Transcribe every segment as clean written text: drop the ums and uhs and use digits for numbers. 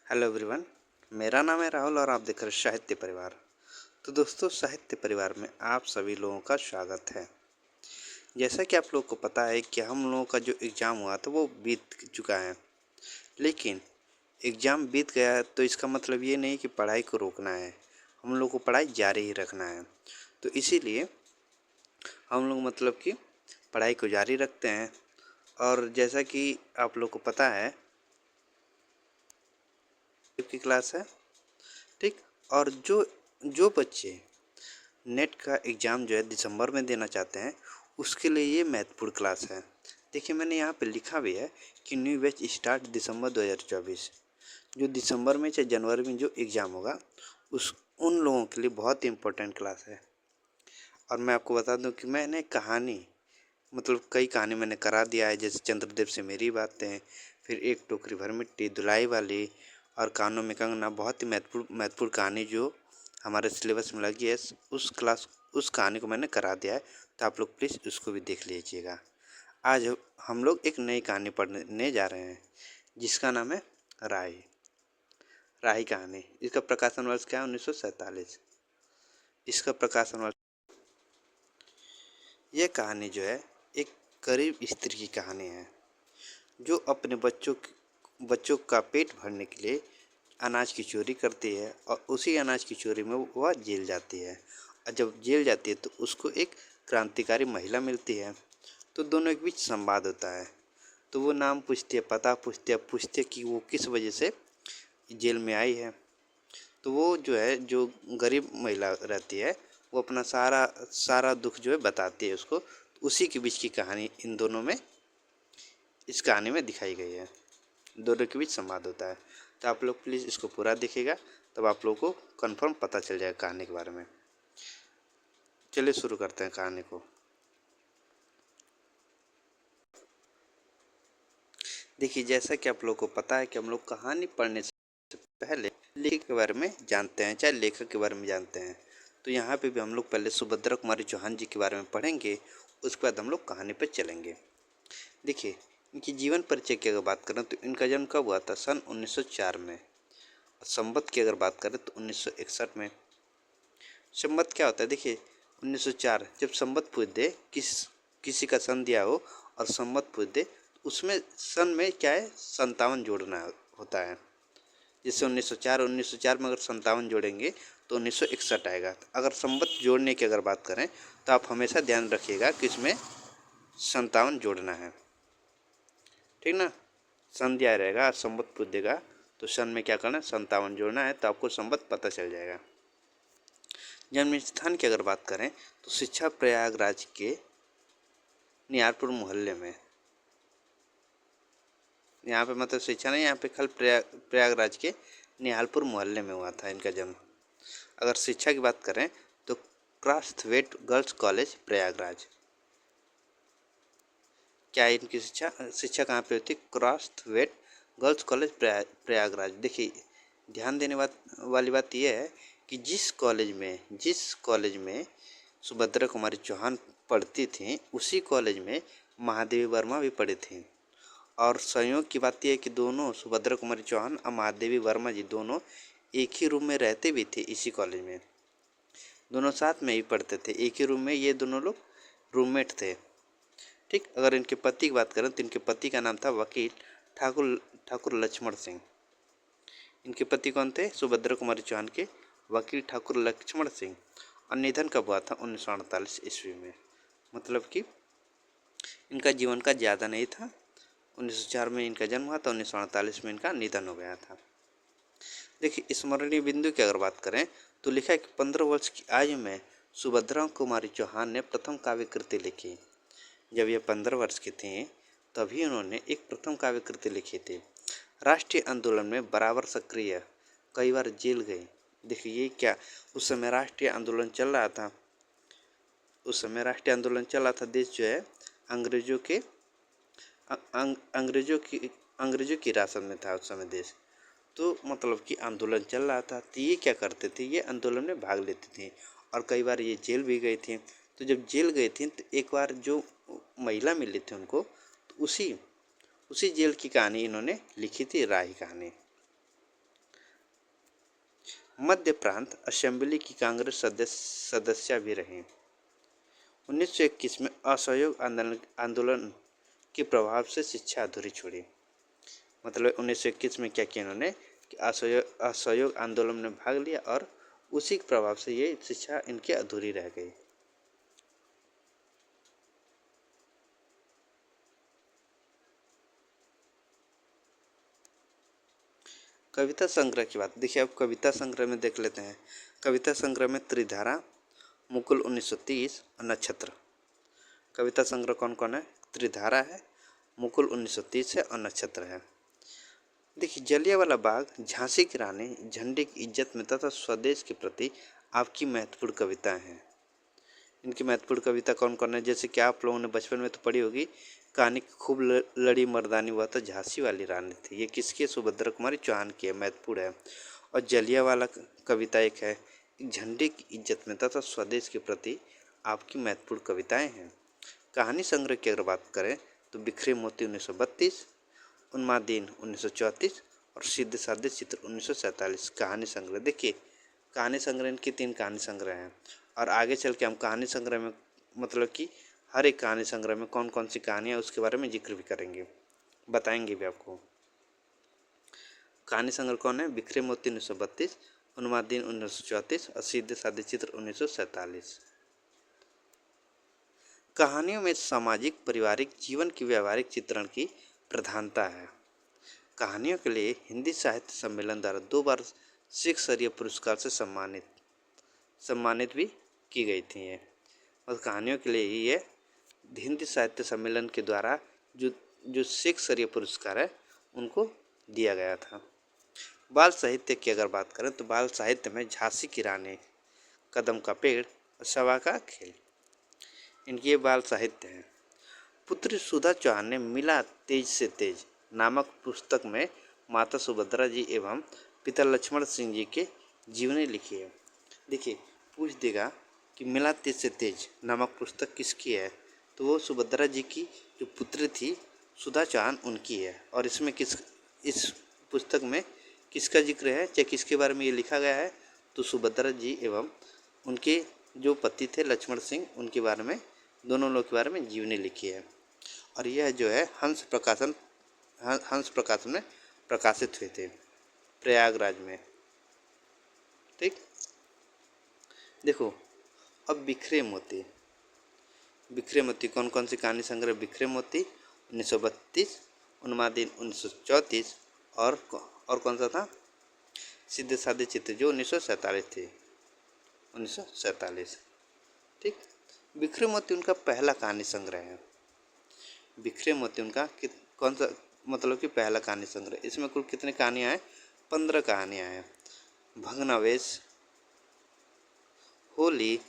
Hello everyone. मेरा नाम है राहुल और आप देख रहे हैं साहित्य परिवार। तो दोस्तों, साहित्य परिवार में आप सभी लोगों का स्वागत है। जैसा कि आप लोगों को पता है कि हम लोगों का जो एग्ज़ाम हुआ था वो बीत चुका है, लेकिन एग्ज़ाम बीत गया है तो इसका मतलब ये नहीं कि पढ़ाई को रोकना है। हम लोग को पढ़ाई जारी ही रखना है। तो इसीलिए हम लोग मतलब कि पढ़ाई को जारी रखते हैं। और जैसा कि आप लोग को पता है की क्लास है, ठीक। और जो जो बच्चे नेट का एग्ज़ाम जो है दिसंबर में देना चाहते हैं, उसके लिए ये महत्वपूर्ण क्लास है। देखिए, मैंने यहाँ पे लिखा भी है कि न्यू बैच स्टार्ट दिसंबर 2024। जो दिसंबर में चाहे जनवरी में जो एग्ज़ाम होगा, उस उन लोगों के लिए बहुत ही इम्पोर्टेंट क्लास है। और मैं आपको बता दूं कि मैंने कहानी मतलब कई कहानी मैंने करा दिया है, जैसे चंद्रदेव से मेरी बातें, फिर एक टोकरी भर मिट्टी, धुलाई वाली और कानों में कंगना, बहुत ही महत्वपूर्ण कहानी जो हमारे सिलेबस में लगी है, उस कहानी को मैंने करा दिया है। तो आप लोग प्लीज़ उसको भी देख लीजिएगा। आज हम लोग एक नई कहानी पढ़ने जा रहे हैं जिसका नाम है राही। राही कहानी, इसका प्रकाशन वर्ष क्या है? 1947। इसका प्रकाशन वर्ष। यह कहानी जो है एक गरीब स्त्री की कहानी है जो अपने बच्चों का पेट भरने के लिए अनाज की चोरी करती है, और उसी अनाज की चोरी में वह जेल जाती है। और जब जेल जाती है तो उसको एक क्रांतिकारी महिला मिलती है। तो दोनों के बीच संवाद होता है। तो वो नाम पूछती है, पता पूछती है, कि वो किस वजह से जेल में आई है। तो वो जो है, जो गरीब महिला रहती है, वो अपना सारा सारा दुख जो है बताती है उसको। उसी के बीच की कहानी इन दोनों में, इस कहानी में दिखाई गई है। दोनों के बीच संवाद होता है। तो आप लोग प्लीज़ इसको पूरा देखिएगा, तब आप लोगों को कंफर्म पता चल जाएगा कहानी के बारे में। चलिए शुरू करते हैं कहानी को। देखिए, जैसा कि आप लोग को पता है कि हम लोग कहानी पढ़ने से पहले लेखक के बारे में जानते हैं, चाहे लेखक के बारे में जानते हैं। तो यहाँ पे भी हम लोग पहले सुभद्रा कुमारी चौहान जी के बारे में पढ़ेंगे, उसके बाद हम लोग कहानी पर चलेंगे। देखिए, इनकी जीवन परिचय की अगर बात करें तो इनका जन्म कब हुआ था? सन 1904 में। संवत की अगर बात करें तो 1961 में। संवत क्या होता है? देखिए, 1904 जब संवत पूछ दे, किसी का सन दिया हो और संवत पूछ दे, उसमें सन में क्या है, 57 जोड़ना होता है। जैसे 1904 में अगर 57 जोड़ेंगे तो 1961 आएगा। अगर संवत जोड़ने की अगर बात करें तो आप हमेशा ध्यान रखिएगा कि इसमें 57 जोड़ना है, ठीक ना। सन दिया रहेगा, संवत पूछ देगा तो सन में क्या करना है, 57 जोड़ना है, तो आपको संवत पता चल जाएगा। जन्म स्थान की अगर बात करें तो शिक्षा प्रयागराज के निहारपुर मोहल्ले में। यहाँ पे मतलब शिक्षा नहीं, यहाँ पे कल प्रयागराज के निहालपुर मोहल्ले में हुआ था इनका जन्म। अगर शिक्षा की बात करें तो क्रॉसवेट गर्ल्स कॉलेज प्रयागराज। क्या है इनकी शिक्षा? शिक्षा कहाँ पे होती है? Crosthwaite girls college Prayagraj. देखिए, ध्यान देने वाली बात यह है कि जिस कॉलेज में सुभद्रा कुमारी चौहान पढ़ती थी, उसी कॉलेज में महादेवी वर्मा भी पढ़ी थी। और संयोग की बात यह है कि दोनों, सुभद्रा कुमारी चौहान और महादेवी वर्मा जी, दोनों एक ही रूम में रहते भी थे। इसी कॉलेज में दोनों साथ में ही पढ़ते थे, एक ही रूम में ये दोनों लोग रूममेट थे, ठीक। अगर इनके पति की बात करें तो इनके पति का नाम था वकील ठाकुर लक्ष्मण सिंह। इनके पति कौन थे? सुभद्रा कुमारी चौहान के वकील ठाकुर लक्ष्मण सिंह। और निधन कब हुआ था? 1948 ईस्वी में। मतलब कि इनका जीवन का ज़्यादा नहीं था। 1904 में इनका जन्म हुआ था, 1948 में इनका निधन हो गया था। देखिए, स्मरणीय बिंदु की अगर बात करें तो लिखा है कि 15 वर्ष की आयु में सुभद्रा कुमारी चौहान ने प्रथम काव्य कृति लिखी। जब ये 15 वर्ष की थी तभी उन्होंने एक प्रथम काव्य कृति लिखी थी। राष्ट्रीय आंदोलन में बराबर सक्रिय, कई बार जेल गई। देखिए, ये क्या, उस समय राष्ट्रीय आंदोलन चल रहा था। देश जो है अंग्रेजों के अंग्रेजों की रासत में था उस समय देश। तो मतलब कि आंदोलन चल रहा था, तो ये क्या करते थे, ये आंदोलन में भाग लेती थी और कई बार ये जेल भी गई थी। तो जब जेल गई थी तो एक बार जो महिला मिली थी उनको, तो उसी जेल की कहानी इन्होंने लिखी थी, राही कहानी। मध्य प्रांत असेंबली की कांग्रेस सदस्य भी रहे। 1921 में असहयोग आंदोलन के प्रभाव से शिक्षा अधूरी छोड़ी। मतलब 1921 में क्या किया इन्होंने कि असहयोग आंदोलन में भाग लिया और उसी के प्रभाव से ये शिक्षा इनकी अधूरी रह गई। कविता संग्रह की बात देखिए, अब कविता संग्रह में देख लेते हैं। कविता संग्रह में त्रिधारा, मुकुल 1930 और नक्षत्र। कविता संग्रह कौन कौन है? त्रिधारा है, मुकुल 1930 है और नक्षत्र है। देखिए, जलियांवाला बाग, झांसी की रानी, झंडे की इज्जत में तथा स्वदेश के प्रति आपकी महत्वपूर्ण कविताएं हैं। इनकी महत्वपूर्ण कविता कौन कौन है? जैसे कि आप लोगों ने बचपन में तो पढ़ी होगी, कहानी खूब लड़ी मर्दानी हुआ तो झांसी वाली रानी थी। ये किसकी? सुभद्रा कुमारी चौहान की है, महत्वपूर्ण है। और जलियांवाला कविता एक है, झंडे की इज्जत में तथा स्वदेश के प्रति आपकी महत्वपूर्ण कविताएं हैं। कहानी संग्रह की अगर बात करें तो बिखरे मोती 1932, उन्माद दिन 1934 और सीधे साधे चित्र 1947। कहानी संग्रह देखिए, कहानी संग्रह इनकी 3 कहानी संग्रह हैं। और आगे चल के हम कहानी संग्रह में मतलब कि हर एक कहानी संग्रह में कौन कौन सी कहानियाँ उसके बारे में जिक्र भी करेंगे, बताएंगे भी आपको। कहानी संग्रह कौन है? बिखरे मोती 1932, उन्माद दिन 1934 और सीधे साधे चित्र 1947। कहानियों में सामाजिक पारिवारिक जीवन की व्यवहारिक चित्रण की प्रधानता है। कहानियों के लिए हिंदी साहित्य सम्मेलन द्वारा 2 बार शिख स्तरीय पुरस्कार से सम्मानित भी की गई थी ये। और कहानियों के लिए ही ये हिंदी साहित्य सम्मेलन के द्वारा जो शिख स्तरीय पुरस्कार है उनको दिया गया था। बाल साहित्य की अगर बात करें तो बाल साहित्य में झांसी की रानी, कदम का पेड़ और सभा का खेल, इनकी ये बाल साहित्य है। पुत्री सुधा चौहान ने मिला तेज से तेज नामक पुस्तक में माता सुभद्रा जी एवं पिता लक्ष्मण सिंह जी के जीवनी लिखी है। देखिए, पूछ देगा कि मिला तेज से तेज नामक पुस्तक किसकी है, तो वो सुभद्रा जी की जो पुत्री थी सुधा चौहान उनकी है। और इसमें इस पुस्तक में किसका जिक्र है, चाहे किसके बारे में ये लिखा गया है, तो सुभद्रा जी एवं उनके जो पति थे लक्ष्मण सिंह, उनके बारे में, दोनों लोग के बारे में जीवनी लिखी है। और यह जो है हंस प्रकाशन में प्रकाशित हुए थे प्रयागराज में। ठीक, देखो अब बिखरे मोती कौन कौन सी कहानी संग्रह? बिखरे मोती 1932, उन्माद दिन 1934 और कौन सा था? सीधे साधे चित्र जो 1947 थे, 1947। ठीक, बिखरे मोती उनका पहला कहानी संग्रह है। बिखरे मोती उनका कौन सा मतलब कि पहला कहानी संग्रह। इसमें कुल कितनी कहानियाँ हैं? 15 कहानियाँ हैं। भग्नावेश, होली,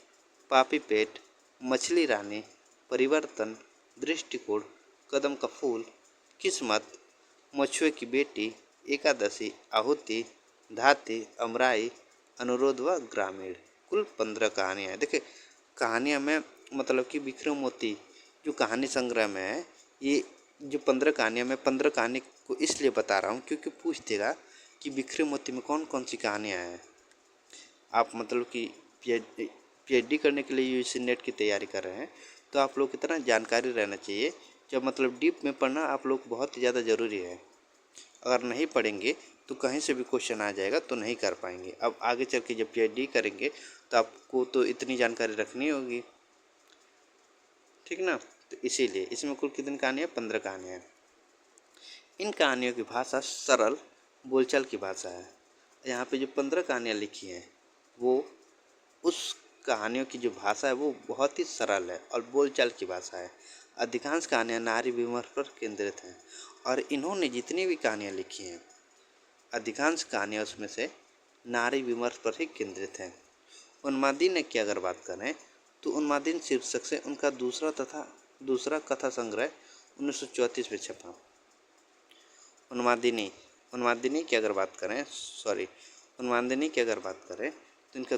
पापी पेट, मछली रानी, परिवर्तन, दृष्टिकोण, कदम का फूल, किस्मत, मछुए की बेटी, एकादशी, आहुति, धाती, अमराई, अनुरोध व ग्रामीण, कुल 15 कहानियाँ हैं। देखिए, कहानियाँ में मतलब कि बिखरे मोती जो कहानी संग्रह में है, ये जो 15 कहानियाँ, मैं 15 कहानी को इसलिए बता रहा हूँ क्योंकि पूछ देगा कि बिखरे मोती में कौन कौन सी कहानियाँ हैं। आप मतलब कि पीएचडी करने के लिए यूजीसी नेट की तैयारी कर रहे हैं तो आप लोग की तरह जानकारी रहना चाहिए। जब मतलब डीप में पढ़ना आप लोग बहुत ही ज़्यादा ज़रूरी है। अगर नहीं पढ़ेंगे तो कहीं से भी क्वेश्चन आ जाएगा तो नहीं कर पाएंगे। अब आगे चल के जब पीएचडी करेंगे तो आपको तो इतनी जानकारी रखनी होगी, ठीक ना। तो इसीलिए इसमें कुल कितनी कहानियाँ? 15 कहानियाँ। इन कहानियों की भाषा सरल बोलचाल की भाषा है। यहाँ पे जो 15 कहानियाँ लिखी हैं वो उस कहानियों की जो भाषा है वो बहुत ही सरल है और बोलचाल की भाषा है। अधिकांश कहानियाँ नारी विमर्श पर केंद्रित हैं और इन्होंने जितनी भी कहानियाँ लिखी हैं अधिकांश कहानियाँ उसमें से नारी विमर्श पर ही केंद्रित हैं। उन्मादी की अगर बात करें तो उन्मादी शीर्षक से उनका दूसरा कथा संग्रह 1934 में छपा। उन्मादिनी की अगर बात करें तो इनका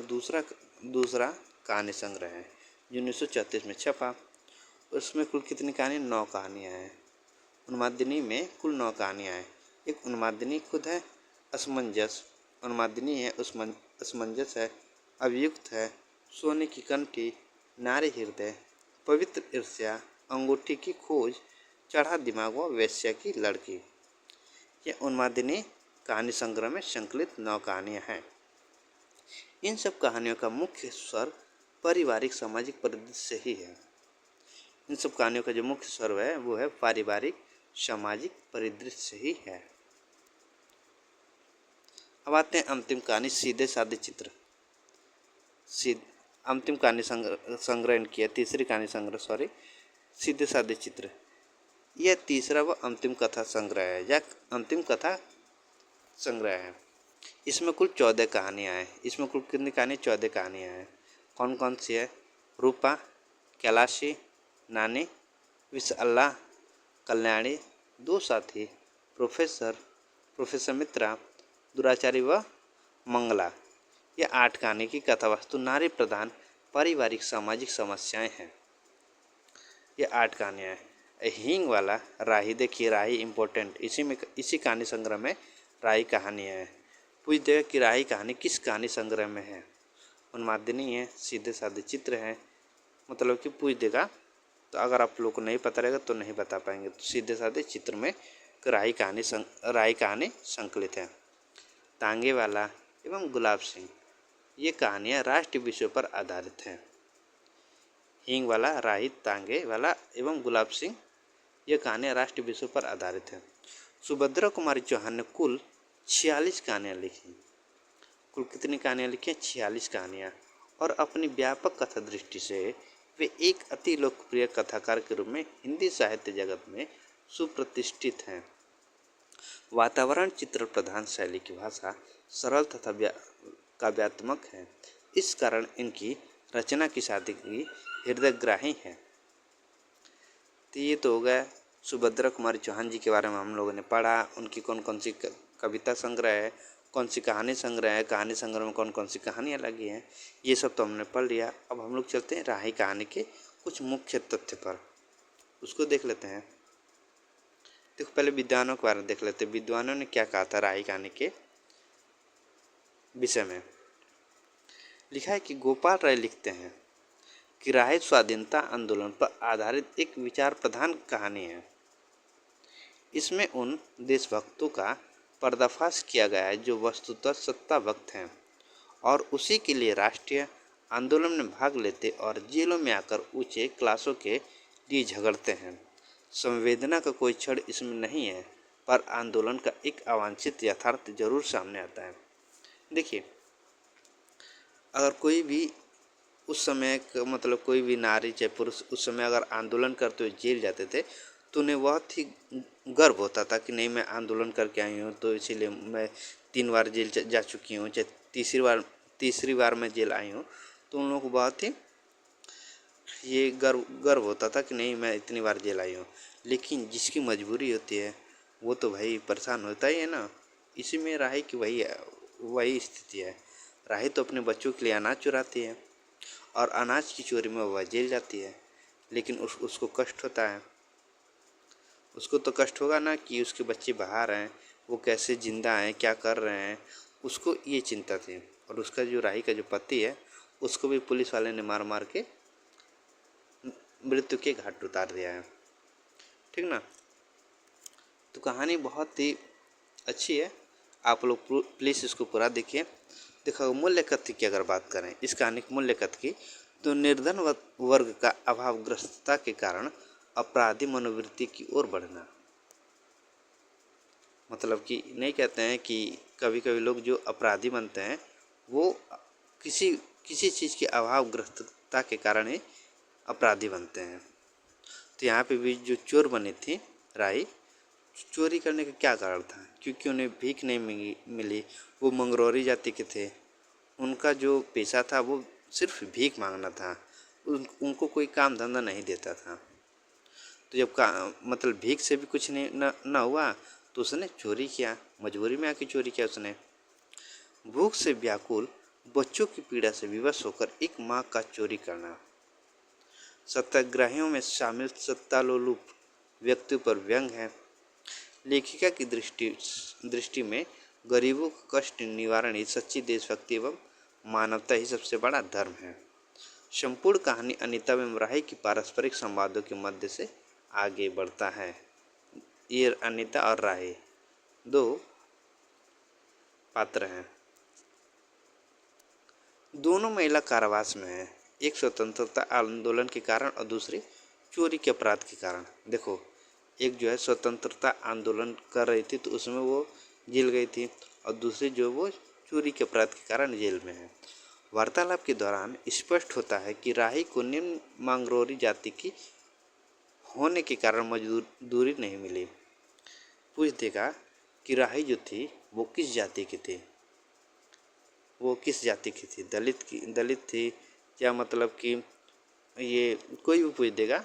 दूसरा कहानी संग्रह है जो 1934 में छपा। उसमें कुल कितनी कहानी? 9 कहानियाँ हैं। उन्मादिनी में कुल 9 कहानियाँ हैं। एक उन्मादिनी खुद है, असमंजस, उन्मादिनी है, असमंजस है, अभियुक्त है, सोने की कंठी, नारी हृदय, पवित्र ईर्ष्या, अंगूठी की खोज, चढ़ा दिमाग व वेश्या की लड़की। ये उन्मादिनी कहानी संग्रह में संकलित 9 कहानियाँ हैं। इन सब कहानियों का मुख्य स्वर पारिवारिक सामाजिक परिदृश्य ही है। इन सब कहानियों का जो मुख्य स्वर है वो है पारिवारिक सामाजिक परिदृश्य ही है। अब आते हैं अंतिम कहानी सीधे साधे चित्र। अंतिम कहानी संग्रह की है, तीसरी कहानी संग्रह सीधे साधे चित्र। यह तीसरा व अंतिम कथा संग्रह है या अंतिम कथा संग्रह है। इसमें कुल 14 कहानियाँ हैं। इसमें कुल कितनी कहानी? 14 कहानियाँ हैं। कौन कौन सी है? रूपा, कैलाशी, नानी, विश अल्लाह, कल्याणी, 2 साथी, प्रोफेसर मित्रा, दुराचारी व मंगला। यह 8 कहानी की कथा वस्तु नारी प्रधान पारिवारिक सामाजिक समस्याएं हैं। ये 8 कहानियाँ हैं। हींग वाला राही, देखिए राही इम्पोर्टेंट, इसी कहानी संग्रह में राही कहानी है। पूछ देगा कि राही कहानी किस कहानी संग्रह में है? उन्मादिनी है, सीधे साधे चित्र है, मतलब कि पूछ देगा। तो अगर आप लोग को नहीं पता रहेगा तो नहीं बता पाएंगे। तो सीधे साधे चित्र में राही कहानी संकलित है। तांगे वाला एवं गुलाब सिंह, ये कहानियाँ राष्ट्रीय विषयों पर आधारित हैं। हींग वाला, राही, तांगे वाला एवं गुलाब सिंह, ये कहानियाँ राष्ट्रीय विषयों पर आधारित है। सुभद्रा कुमारी चौहान ने कुल 46 कहानियाँ लिखी। कुल कितनी कहानियाँ लिखी हैं? 46 कहानियाँ। और अपनी व्यापक कथा दृष्टि से वे एक अति लोकप्रिय कथाकार के रूप में हिंदी साहित्य जगत में सुप्रतिष्ठित हैं। वातावरण चित्र प्रधान शैली की भाषा सरल तथा काव्यात्मक है। इस कारण इनकी रचना की सादगी हृदयग्राही है। तो ये तो हो गया सुभद्रा कुमारी चौहान जी के बारे में हम लोगों ने पढ़ा। उनकी कौन कौन सी कविता संग्रह है, कौन सी कहानी संग्रह है, कहानी संग्रह में कौन कौन सी कहानियाँ लगी हैं, ये सब तो हमने पढ़ लिया। अब हम लोग चलते हैं राही कहानी के कुछ मुख्य तथ्य पर, उसको देख लेते हैं। देखो पहले विद्वानों के बारे में देख लेते हैं। विद्वानों ने क्या कहा था राही कहानी के विषय में। लिखा है कि गोपाल राय लिखते हैं कि राही स्वाधीनता आंदोलन पर आधारित एक विचार प्रधान कहानी है। इसमें उन देशभक्तों का पर्दाफाश किया गया है जो वस्तुतः सत्ता भक्त हैं और उसी के लिए राष्ट्रीय आंदोलन में भाग लेते और जेलों में आकर ऊंचे क्लासों के लिए झगड़ते हैं। संवेदना का कोई क्षण इसमें नहीं है, पर आंदोलन का एक अवांछित यथार्थ जरूर सामने आता है। देखिए, अगर कोई भी उस समय मतलब कोई भी नारी चाहे पुरुष उस समय अगर आंदोलन करते हुए जेल जाते थे तो उन्हें बहुत ही गर्व होता था कि नहीं, मैं आंदोलन करके आई हूँ, तो इसीलिए मैं 3 बार जेल जा चुकी हूँ, चाहे तीसरी बार मैं जेल आई हूँ, तो उन लोगों को बहुत ही ये गर्व होता था कि नहीं, मैं इतनी बार जेल आई हूँ। लेकिन जिसकी मजबूरी होती है वो तो भाई परेशान होता ही है ना। इसी में राही की वही स्थिति है। राही तो अपने बच्चों के लिए अनाज चुराती है और अनाज की चोरी में वह जेल जाती है, लेकिन उसको कष्ट होता है। उसको तो कष्ट होगा ना कि उसके बच्चे बाहर हैं, वो कैसे जिंदा हैं, क्या कर रहे हैं, उसको ये चिंता थी। और उसका जो राही का जो पति है उसको भी पुलिस वाले ने मार मार के मृत्यु के घाट उतार दिया है। ठीक ना। तो कहानी बहुत ही अच्छी है, आप लोग प्लीज़ इसको पूरा देखिए। देखो मूल्य कथ्य की अगर बात करें, इस कहानी के मूल्य कथ्य की, तो निर्धन वर्ग का अभावग्रस्तता के कारण अपराधी मनोवृत्ति की ओर बढ़ना। मतलब कि नहीं कहते हैं कि कभी कभी लोग जो अपराधी बनते हैं वो किसी चीज़ की अभावग्रस्तता के कारण ही अपराधी बनते हैं। तो यहाँ पे भी जो चोर बनी थी राही, चोरी करने का क्या कारण था? क्योंकि उन्हें भीख नहीं मिली। वो मंगरौरी जाति के थे, उनका जो पेशा था वो सिर्फ भीख मांगना था, उनको कोई काम धंधा नहीं देता था। तो जब मतलब भीख से भी कुछ नहीं न हुआ तो उसने चोरी किया, मजबूरी में आके चोरी किया उसने। भूख से व्याकुल बच्चों की पीड़ा से विवश होकर एक माँ का चोरी करना। सत्याग्रहियों में शामिल सत्तालोलुप व्यक्ति पर व्यंग है। लेखिका की दृष्टि में गरीबों का कष्ट निवारण ही सच्ची देशभक्ति एवं मानवता ही सबसे बड़ा धर्म है। संपूर्ण कहानी अनीता एवं राही की पारस्परिक संवादों के मध्य से आगे बढ़ता है। ये अनीता और राही दो पात्र हैं। दोनों महिला कारावास में हैं, एक स्वतंत्रता आंदोलन के कारण और दूसरी चोरी के अपराध के कारण। देखो, एक जो है स्वतंत्रता आंदोलन कर रही थी तो उसमें वो जेल गई थी, और दूसरी जो वो चोरी के अपराध के कारण जेल में है। वार्तालाप के दौरान स्पष्ट होता है कि राही को निम्न मांगरोरी जाति की होने के कारण मजदूरी नहीं मिली। पूछ देगा कि राही जो थी वो किस जाति की थी, वो किस जाति की थी, दलित थी, या मतलब कि ये कोई भी पूछ देगा,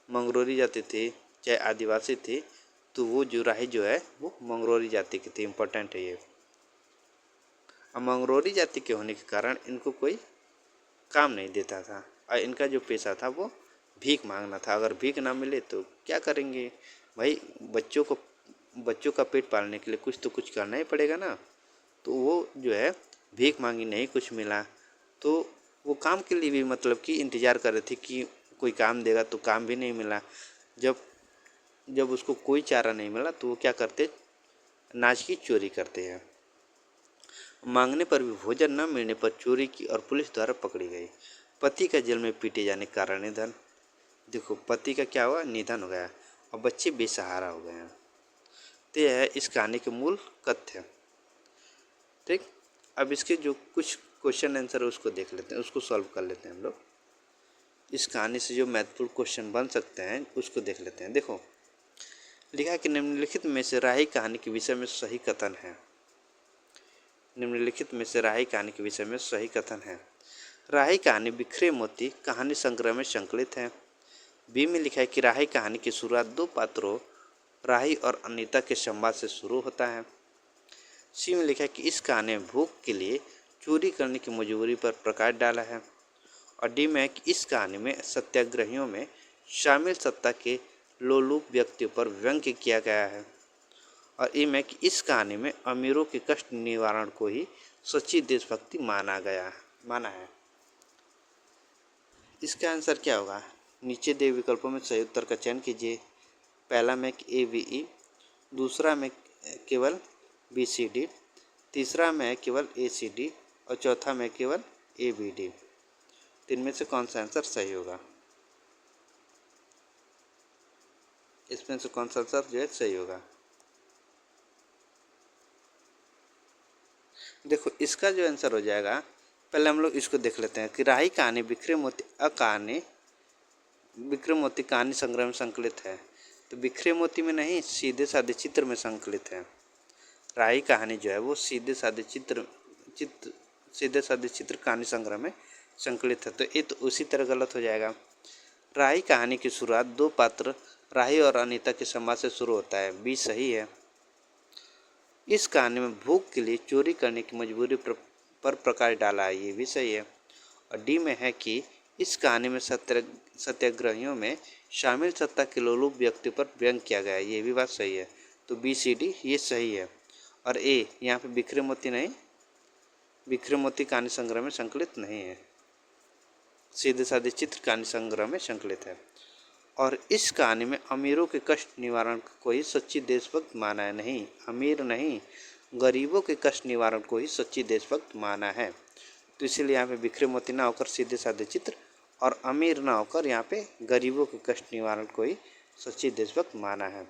मंगरोरी जाति थी चाहे आदिवासी थी, तो वो जो राही जो है वो मंगरोरी जाति की थी। इम्पोर्टेंट है ये। अब मंगरोरी जाति के होने के कारण इनको कोई काम नहीं देता था, और इनका जो पेशा था वो भीख मांगना था। अगर भीख ना मिले तो क्या करेंगे भाई, बच्चों का पेट पालने के लिए कुछ तो कुछ करना ही पड़ेगा ना। तो वो जो है भीख मांगी, नहीं कुछ मिला, तो वो काम के लिए भी मतलब कि इंतज़ार कर रहे थे कि कोई काम देगा, तो काम भी नहीं मिला। जब उसको कोई चारा नहीं मिला तो वो क्या करते, अनाज की चोरी करते हैं। मांगने पर भी भोजन न मिलने पर चोरी की और पुलिस द्वारा पकड़ी गई। पति का जेल में पीटे जाने के कारण निधन। देखो, पति का क्या हुआ, निधन हो गया और बच्चे बेसहारा हो गए हैं। तो यह है इस कहानी के मूल तथ्य। ठीक, अब इसके जो कुछ क्वेश्चन आंसर है उसको देख लेते हैं, उसको सॉल्व कर लेते हैं हम लोग। इस कहानी से जो महत्वपूर्ण क्वेश्चन बन सकते हैं उसको देख लेते हैं। देखो, लिखा कि निम्नलिखित में से राही कहानी के विषय में सही कथन है। निम्नलिखित में से राही कहानी के विषय में सही कथन है। राही कहानी बिखरे मोती कहानी संग्रह में संकलित है। बी में लिखा है कि राही कहानी की शुरुआत दो पात्रों राही और अनीता के संवाद से शुरू होता है। सी में लिखा है कि इस कहानी में भूख के लिए चोरी करने की मजबूरी पर प्रकाश डाला है। और डी में है कि इस कहानी में सत्याग्रहियों में शामिल सत्ता के लोलुप व्यक्तियों पर व्यंग्य किया गया है। और ई में कि इस कहानी में अमीरों के कष्ट निवारण को ही सच्ची देशभक्ति माना है। इसका आंसर क्या होगा, नीचे दिए विकल्पों में सही उत्तर का चयन कीजिए। पहला में ए बी ई, दूसरा में केवल बी सी डी, तीसरा में केवल ए सी डी, और चौथा में केवल ए बी डी। तीन में से कौन सा आंसर सही होगा, इसमें से कौन सा आंसर जो है सही होगा। देखो, इसका जो आंसर हो जाएगा, पहले हम लोग इसको देख लेते हैं कि राही कहानी बिखरे मोती कहानी संग्रह में संकलित है। तो बिखरे मोती में नहीं, सीधे साधे चित्र में संकलित है। राही कहानी जो है वो सीधे साधे चित्र कहानी संग्रह में संकलित है। तो ये तो उसी तरह गलत हो जाएगा। राही कहानी की शुरुआत दो पात्र राही और अनीता के संवाद से शुरू होता है, बी सही है। इस कहानी में भूख के लिए चोरी करने की मजबूरी पर प्रकाश डाला है, ये भी सही है। और डी में है कि इस कहानी में सत्याग्रहियों में शामिल सत्ता के लोलुप व्यक्ति पर व्यंग्य किया गया है, ये भी बात सही है। तो बी सी डी ये सही है। और ए, यहाँ पे बिखरे मोती नहीं, बिखरे मोती कहानी संग्रह में संकलित नहीं है, सीधे साधे चित्र कहानी संग्रह में संकलित है। और इस कहानी में अमीरों के कष्ट निवारण को ही सच्ची देशभक्त माना है। नहीं, अमीर नहीं, गरीबों के कष्ट निवारण को ही सच्ची देशभक्त माना है। तो इसीलिए यहाँ पे बिखरे मोती ना होकर सीधे साधे चित्र, और अमीर ना होकर यहाँ पे गरीबों के कष्ट निवारण को ही सच्ची देशभक्त माना है।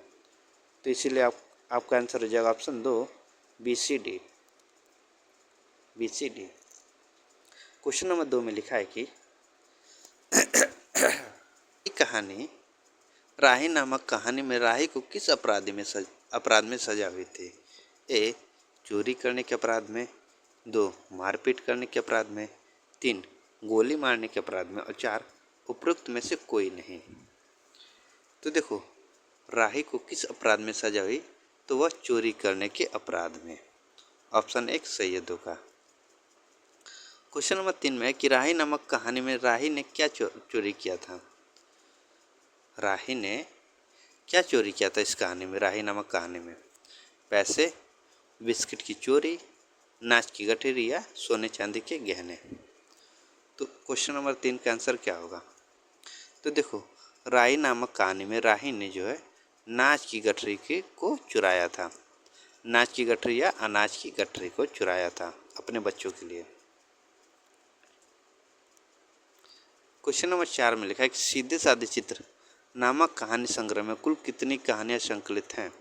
तो इसीलिए आपका आंसर हो जाएगा option 2 B C D. Question number 2 में लिखा है कि कहानी राही नामक कहानी में राही को किस अपराध में सजा हुई थी। ए, चोरी करने के अपराध में, 2, मारपीट करने के अपराध में, 3, गोली मारने के अपराध में, और 4, उपरोक्त में से कोई नहीं। तो देखो, राही को किस अपराध में सजा हुई, तो वह चोरी करने के अपराध में। ऑप्शन 1 सही है 2 का। क्वेश्चन नंबर 3 में है कि राही नामक कहानी में राही ने क्या चोरी किया था। राही ने क्या चोरी किया था इस कहानी में, राही नामक कहानी में? पैसे, बिस्किट की चोरी, नाच की गठरी या सोने चांदी के गहने। तो क्वेश्चन नंबर 3 का आंसर क्या होगा? तो देखो, राही नामक कहानी में राही ने जो है नाच की गठरी को चुराया था। नाच की गठरी या अनाज की गठरी को चुराया था अपने बच्चों के लिए। क्वेश्चन नंबर 4 में लिखा है कि सीधे साधे चित्र नामक कहानी संग्रह में कुल कितनी कहानियां संकलित हैं?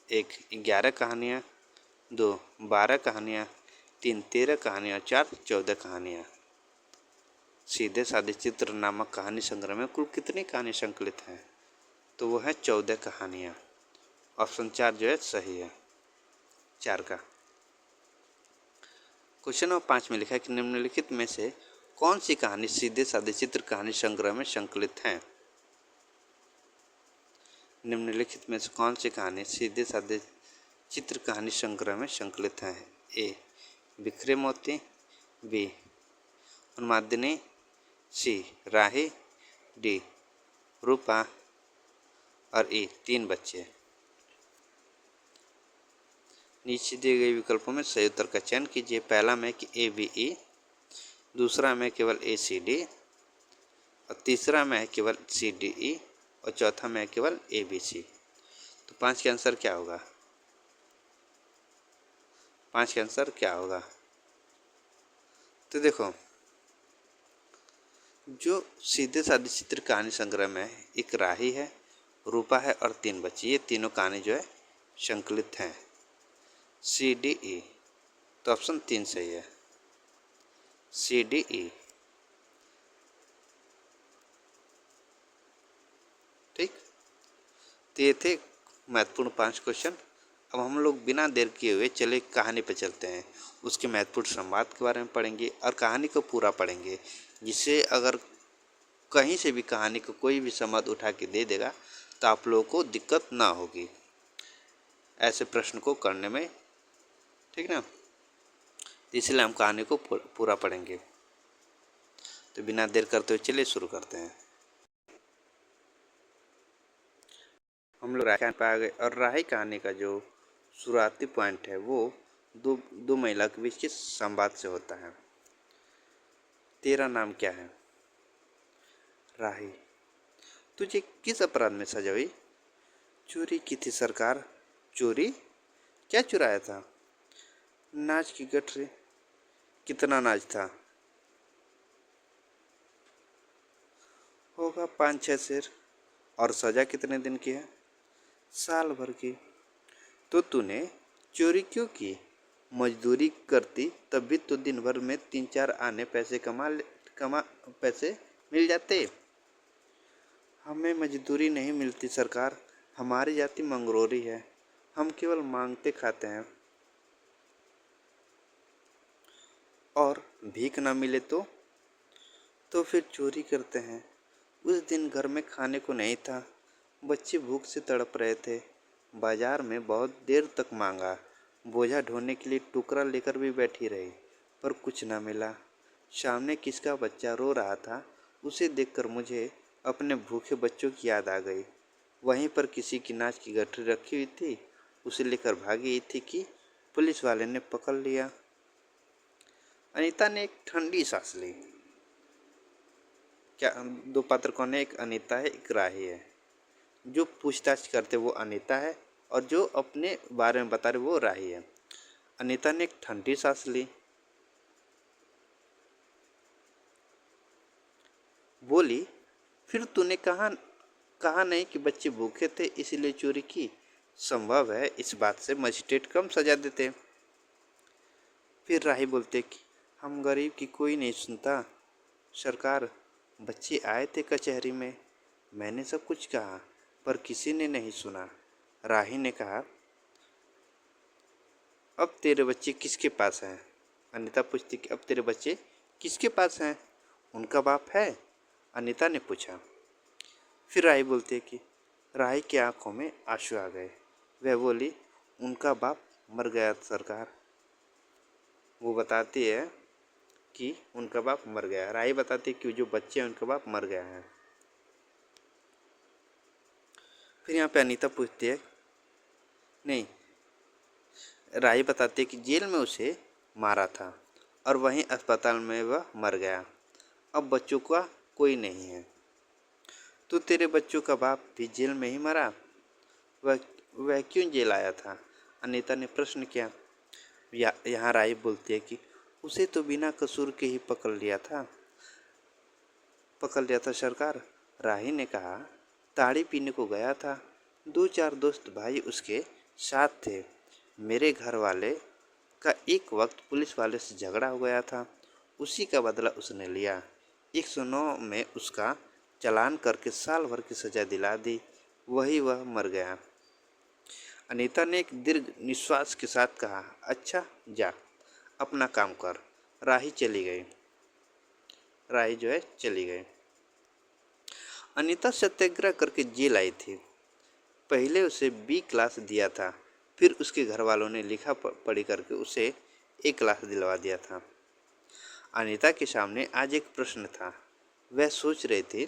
1 11 कहानियां, 2 12 कहानियां, 3 13 कहानियां, 4 14 कहानियां। सीधे साधे चित्र नामक कहानी संग्रह में कुल कितनी कहानी संकलित हैं? तो वो है 14 कहानियां। ऑप्शन 4 जो है सही है, 4 का। क्वेश्चन नंबर 5 में लिखा है कि निम्नलिखित में से कौन सी कहानी सीधे साधे चित्र कहानी संग्रह में संकलित है? निम्नलिखित में से कौन सी कहानी सीधे साधे चित्र कहानी संग्रह में संकलित है? ए बिखरे मोती, बी उन्मादिनी, सी राही, डी रूपा और ई 3 बच्चे। नीचे दिए गए विकल्पों में सही उत्तर का चयन कीजिए। पहला में कि ए बी ई, दूसरा में केवल ए सी डी, और तीसरा में केवल सी डी ई, और चौथा में केवल ए बी सी। तो 5 का आंसर क्या होगा? 5 का आंसर क्या होगा? तो देखो, जो सीधे साधे चित्र कहानी संग्रह में एक राही है, रूपा है और 3 बच्चे, ये तीनों कहानी जो है संकलित हैं। सी डी ई, तो ऑप्शन 3 सही है, सी डी ई। ठीक, तो ये थे महत्वपूर्ण 5 क्वेश्चन। अब हम लोग बिना देर किए हुए चले कहानी पर चलते हैं। उसके महत्वपूर्ण संवाद के बारे में पढ़ेंगे और कहानी को पूरा पढ़ेंगे, जिससे अगर कहीं से भी कहानी को कोई भी संवाद उठा के दे देगा तो आप लोगों को दिक्कत ना होगी ऐसे प्रश्न को करने में। ठीक ना, इसलिए हम कहानी को पूरा पढ़ेंगे। तो बिना देर करते हुए चलिए शुरू करते हैं। हम लोग राही पे आ गए और राही कहानी का जो शुरुआती पॉइंट है वो दो महिला के बीच के संवाद से होता है। तेरा नाम क्या है? राही। तुझे किस अपराध में सजा हुई? चोरी की थी सरकार। चोरी? क्या चुराया था? नाच की गठरी। कितना नाच था? होगा 5-6 शेर। और सजा कितने दिन की है? साल भर की। तो तूने चोरी क्यों की? मजदूरी करती तब भी तो दिन भर में 3-4 आने कमा पैसे मिल जाते। हमें मजदूरी नहीं मिलती सरकार, हमारी जाति मंगरोरी है, हम केवल मांगते खाते हैं। और भीख ना मिले तो फिर चोरी करते हैं। उस दिन घर में खाने को नहीं था, बच्चे भूख से तड़प रहे थे। बाजार में बहुत देर तक मांगा, बोझा ढोने के लिए टुकड़ा लेकर भी बैठी रही, पर कुछ ना मिला। सामने किसका बच्चा रो रहा था, उसे देखकर मुझे अपने भूखे बच्चों की याद आ गई। वहीं पर किसी की नाच की गठरी रखी हुई थी, उसे लेकर भागी थी कि पुलिस वाले ने पकड़ लिया। अनीता ने एक ठंडी सांस ली। क्या दो पात्र कौन है? एक अनीता है, एक राही है। जो पूछताछ करते वो अनीता है और जो अपने बारे में बता रहे वो राही है। अनीता ने एक ठंडी सांस ली, बोली, फिर तूने कहा नहीं कि बच्चे भूखे थे इसलिए चोरी की? संभव है इस बात से मजिस्ट्रेट कम सजा देते। फिर राही बोलते कि हम गरीब की कोई नहीं सुनता सरकार। बच्चे आए थे कचहरी में, मैंने सब कुछ कहा पर किसी ने नहीं सुना। राही ने कहा, अब तेरे बच्चे किसके पास हैं? अनीता पूछती कि अब तेरे बच्चे किसके पास हैं? उनका बाप है? अनीता ने पूछा। फिर राही बोलती है कि राही की आंखों में आंसू आ गए। वह बोली, उनका बाप मर गया सरकार। वो बताती है कि उनका बाप मर गया। राही बताती है कि जो बच्चे हैं उनका बाप मर गया है। फिर यहाँ पे अनीता पूछती है, नहीं, राही बताती है कि जेल में उसे मारा था और वहीं अस्पताल में वह मर गया। अब बच्चों का कोई नहीं है। तो तेरे बच्चों का बाप भी जेल में ही मरा? वह वह क्यों जेल आया था? अनीता ने प्रश्न किया। यहाँ राही बोलती है कि उसे तो बिना कसूर के ही पकड़ लिया था सरकार। राही ने कहा, ताड़ी पीने को गया था, 2-4 दोस्त भाई उसके साथ थे। मेरे घर वाले का एक वक्त पुलिस वाले से झगड़ा हो गया था, उसी का बदला उसने लिया। 109 में उसका चालान करके साल भर की सजा दिला दी, वही वह मर गया। अनीता ने एक दीर्घ निश्वास के साथ कहा, अच्छा जा अपना काम कर। राही चली गई। अनीता सत्याग्रह करके जेल आई थी। पहले उसे बी क्लास दिया था, फिर उसके घर वालों ने लिखा पढ़ी करके उसे ए क्लास दिलवा दिया था। अनीता के सामने आज एक प्रश्न था। वह सोच रहे थे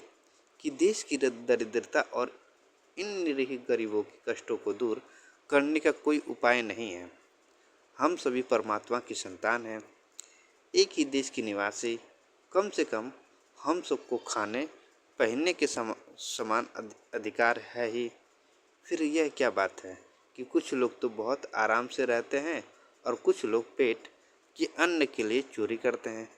कि देश की दरिद्रता और इन निरीह गरीबों के कष्टों को दूर करने का कोई उपाय नहीं है। हम सभी परमात्मा की संतान हैं, एक ही देश के निवासी। कम से कम हम सबको खाने पहनने के समान अधिकार है ही। फिर यह क्या बात है कि कुछ लोग तो बहुत आराम से रहते हैं और कुछ लोग पेट के अन्न के लिए चोरी करते हैं।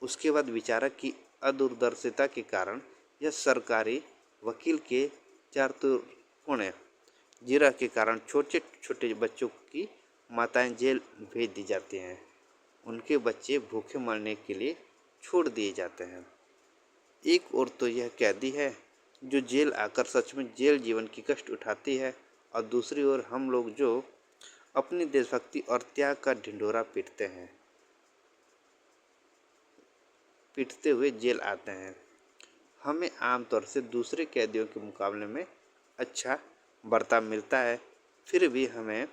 उसके बाद विचारक की अदूरदर्शिता के कारण या सरकारी वकील के चातुर्य जिरह के कारण छोटे छोटे बच्चों की माताएं जेल भेज दी जाती हैं। उनके बच्चे भूखे मरने के लिए छोड़ दिए जाते हैं। एक और तो यह कैदी है जो जेल आकर सच में जेल जीवन की कष्ट उठाती है, और दूसरी ओर हम लोग जो अपनी देशभक्ति और त्याग का ढिंढोरा पीटते हुए जेल आते हैं। हमें आमतौर से दूसरे कैदियों के मुकाबले में अच्छा बर्ताव मिलता है, फिर भी हमें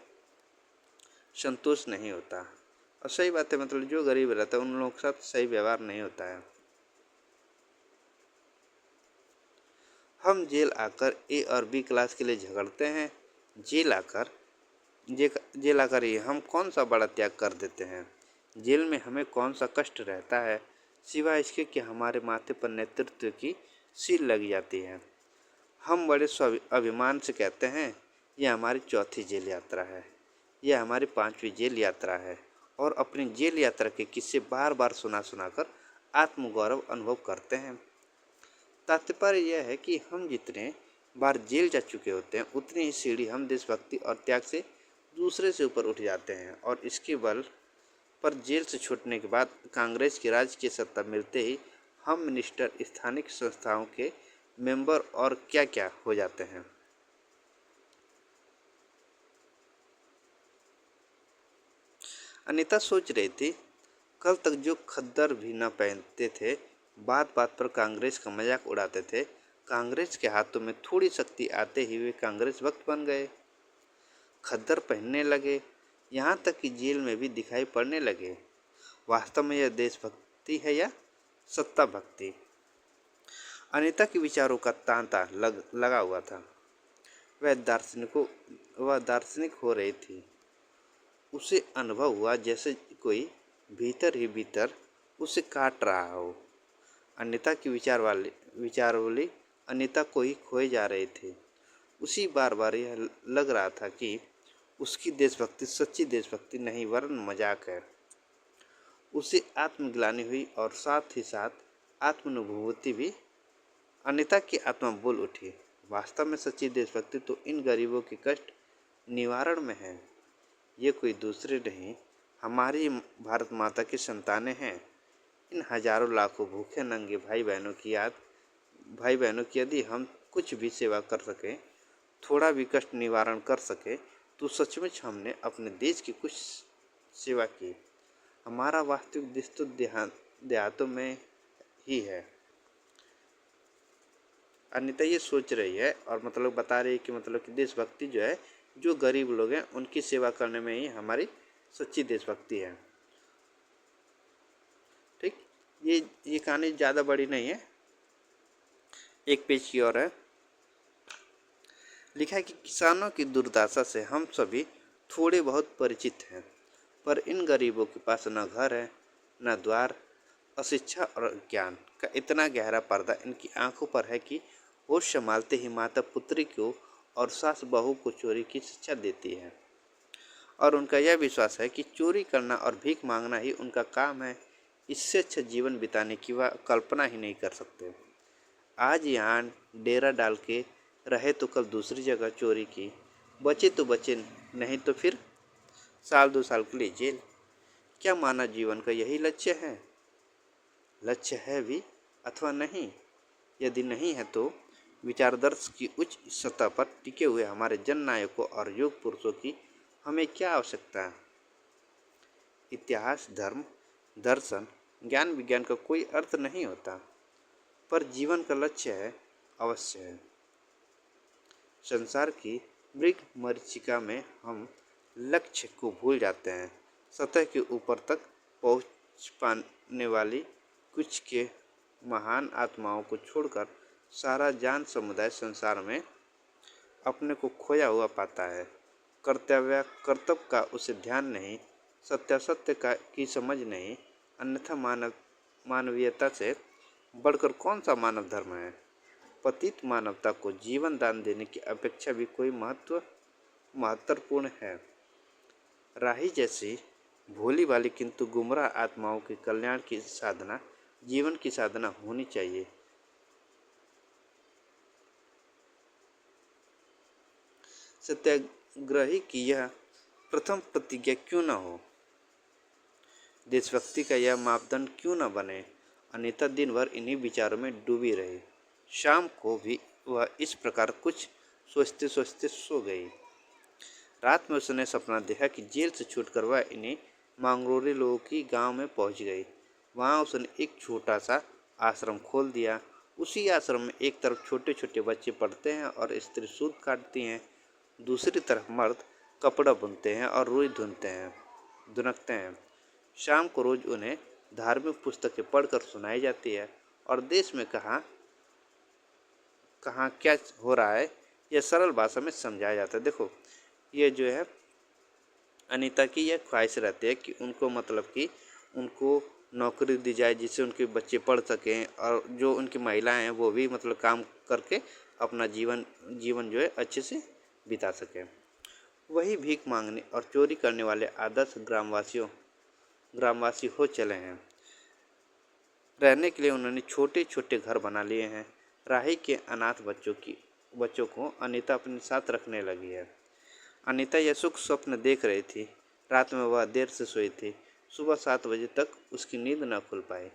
संतोष नहीं होता। और सही बात है, मतलब जो गरीब रहता है उन लोगों के साथ सही व्यवहार नहीं होता है। हम जेल आकर ए और बी क्लास के लिए झगड़ते हैं। जेल आकर ही हम कौन सा बड़ा त्याग कर देते हैं? जेल में हमें कौन सा कष्ट रहता है सिवाय इसके कि हमारे माथे पर नेतृत्व की सील लग जाती है। हम बड़े अभिमान से कहते हैं, यह हमारी चौथी जेल यात्रा है, यह हमारी 5वीं जेल यात्रा है, और अपनी जेल यात्रा के किस्से बार बार सुनाकर आत्मगौरव अनुभव करते हैं। तात्पर्य यह है कि हम जितने बार जेल जा चुके होते हैं उतनी ही सीढ़ी हम देशभक्ति और त्याग से दूसरे से ऊपर उठ जाते हैं, और इसके बल पर जेल से छूटने के बाद कांग्रेस की राज की सत्ता मिलते ही हम मिनिस्टर, स्थानीय संस्थाओं के मेंबर और क्या क्या हो जाते हैं। अनीता सोच रही थी, कल तक जो खद्दर भी न पहनते थे, बात बात पर कांग्रेस का मजाक उड़ाते थे, कांग्रेस के हाथों में थोड़ी शक्ति आते ही वे कांग्रेस भक्त बन गए, खद्दर पहनने लगे, यहाँ तक कि जेल में भी दिखाई पड़ने लगे। वास्तव में यह देशभक्ति है या सत्ता भक्ति? अनीता के विचारों का तांता लगा हुआ था। वह दार्शनिक हो रही थी। उसे अनुभव हुआ जैसे कोई भीतर ही भीतर उसे काट रहा हो। अनीता की विचारवली अनीता को ही खोए जा रहे थे। उसी बार बार यह लग रहा था कि उसकी देशभक्ति सच्ची देशभक्ति नहीं वरन मजाक है। उसे आत्मग्लानि हुई और साथ ही साथ आत्मानुभूति भी। अनीता की आत्मा बोल उठी, वास्तव में सच्ची देशभक्ति तो इन गरीबों के कष्ट निवारण में है। ये कोई दूसरे नहीं, हमारी भारत माता की संतानें हैं। इन हजारों लाखों भूखे नंगे भाई बहनों की यदि हम कुछ भी सेवा कर सकें, थोड़ा भी कष्ट निवारण कर सके, तो सचमुच हमने अपने देश की कुछ सेवा की। हमारा वास्तविक देश तो देहातों में ही है। अनीता ये सोच रही है और मतलब बता रही है कि मतलब कि देशभक्ति जो है, जो गरीब लोग हैं उनकी सेवा करने में ही हमारी सच्ची देशभक्ति है। ठीक, ये कहानी ज़्यादा बड़ी नहीं है, एक पेज की और है। लिखा है कि किसानों की दुर्दशा से हम सभी थोड़े बहुत परिचित हैं, पर इन गरीबों के पास न घर है, न द्वार। अशिक्षा और ज्ञान का इतना गहरा पर्दा इनकी आंखों पर है कि होश संभालते ही माता पुत्री को और सास बहू को चोरी की शिक्षा देती है। और उनका यह विश्वास है कि चोरी करना और भीख मांगना ही उनका काम है। इससे अच्छा जीवन बिताने की वह कल्पना ही नहीं कर सकते। आज यहाँ डेरा डाल के रहे तो कल दूसरी जगह चोरी की, बचे तो बचे, नहीं तो फिर साल 2 साल के लिए जेल। क्या मानव जीवन का यही लक्ष्य है? लक्ष्य है भी अथवा नहीं? यदि नहीं है तो विचारदर्श की उच्च सतह पर टिके हुए हमारे जन नायकों और युग पुरुषों की हमें क्या आवश्यकता है? इतिहास, धर्म, दर्शन, ज्ञान विज्ञान का कोई अर्थ नहीं होता, पर जीवन का लक्ष्य है, अवश्य है। संसार की मृग मरीचिका में हम लक्ष्य को भूल जाते हैं। सतह के ऊपर तक पहुंच पाने वाली कुछ के महान आत्माओं को छोड़कर सारा जान समुदाय संसार में अपने को खोया हुआ पाता है। कर्तव्य का उसे ध्यान नहीं, सत्यासत्य का की समझ नहीं, अन्यथा मानवीयता से बढ़कर कौन सा मानव धर्म है? पतित मानवता को जीवन दान देने की अपेक्षा भी कोई महत्वपूर्ण है। राही जैसी भोली भाली किंतु गुमराह आत्माओं के कल्याण की साधना जीवन की साधना होनी चाहिए। सत्याग्रही की यह प्रथम प्रतिज्ञा क्यों न हो? देशभक्ति का यह मापदंड क्यों न बने? अनीता दिन भर इन्हीं विचारों में डूबी रही। शाम को भी वह इस प्रकार कुछ सोचते सोचते सो गई। रात में उसने सपना देखा कि जेल से छूटकर वह इन्हीं मांगरोली लोगों की गांव में पहुंच गई। वहां उसने एक छोटा सा आश्रम खोल दिया। उसी आश्रम में एक तरफ छोटे छोटे बच्चे पढ़ते हैं और स्त्री सूत काटती हैं, दूसरी तरफ मर्द कपड़ा बुनते हैं और रुई धुनकते हैं। शाम को रोज उन्हें धार्मिक पुस्तकें पढ़कर सुनाई जाती है और देश में कहाँ क्या हो रहा है यह सरल भाषा में समझाया जाता है। देखो, ये जो है अनीता की यह ख्वाहिश रहती है कि उनको मतलब कि उनको नौकरी दी जाए जिससे उनके बच्चे पढ़ सकें और जो उनकी महिलाएं हैं वो भी मतलब काम करके अपना जीवन जो है अच्छे से बिता सकें। वही भीख मांगने और चोरी करने वाले आदर्श ग्रामवासी हो चले हैं। रहने के लिए उन्होंने छोटे छोटे घर बना लिए हैं। राही के अनाथ बच्चों को अनीता अपने साथ रखने लगी है। अनीता यह सुख स्वप्न देख रही थी। रात में वह देर से सोई थी। सुबह 7 बजे तक उसकी नींद न खुल पाई।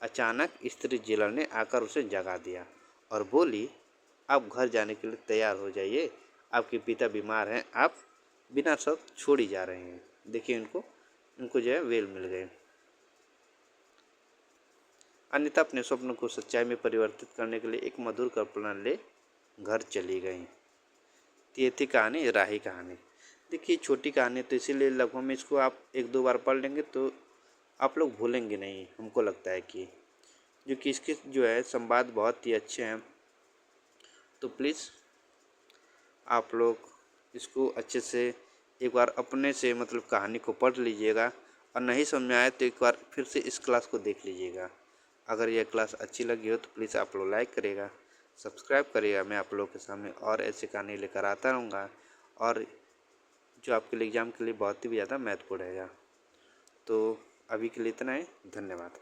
अचानक स्त्री जेलर ने आकर उसे जगा दिया और बोली, आप घर जाने के लिए तैयार हो जाइए, आपके पिता बीमार हैं, आप बिना शर्त छोड़ी जा रहे हैं। देखिए इनको जो है वेल मिल गए। अनीता अपने स्वप्न को सच्चाई में परिवर्तित करने के लिए एक मधुर कल्पना ले घर चली गई। ये थी कहानी, राही कहानी। देखिए छोटी कहानी तो इसीलिए लगभग में इसको आप 1-2 बार पढ़ लेंगे तो आप लोग भूलेंगे नहीं। हमको लगता है कि जो कि इसके जो है संवाद बहुत ही अच्छे हैं, तो प्लीज़ आप लोग इसको अच्छे से एक बार अपने से मतलब कहानी को पढ़ लीजिएगा और नहीं समझ में आए तो एक बार फिर से इस क्लास को देख लीजिएगा। अगर यह क्लास अच्छी लगी हो तो प्लीज़ आप लोग लाइक करिएगा, सब्सक्राइब करिएगा। मैं आप लोगों के सामने और ऐसे कहानी लेकर आता रहूँगा और जो आपके लिए एग्ज़ाम के लिए बहुत ही ज़्यादा महत्वपूर्ण रहेगा। तो अभी के लिए इतना ही, धन्यवाद।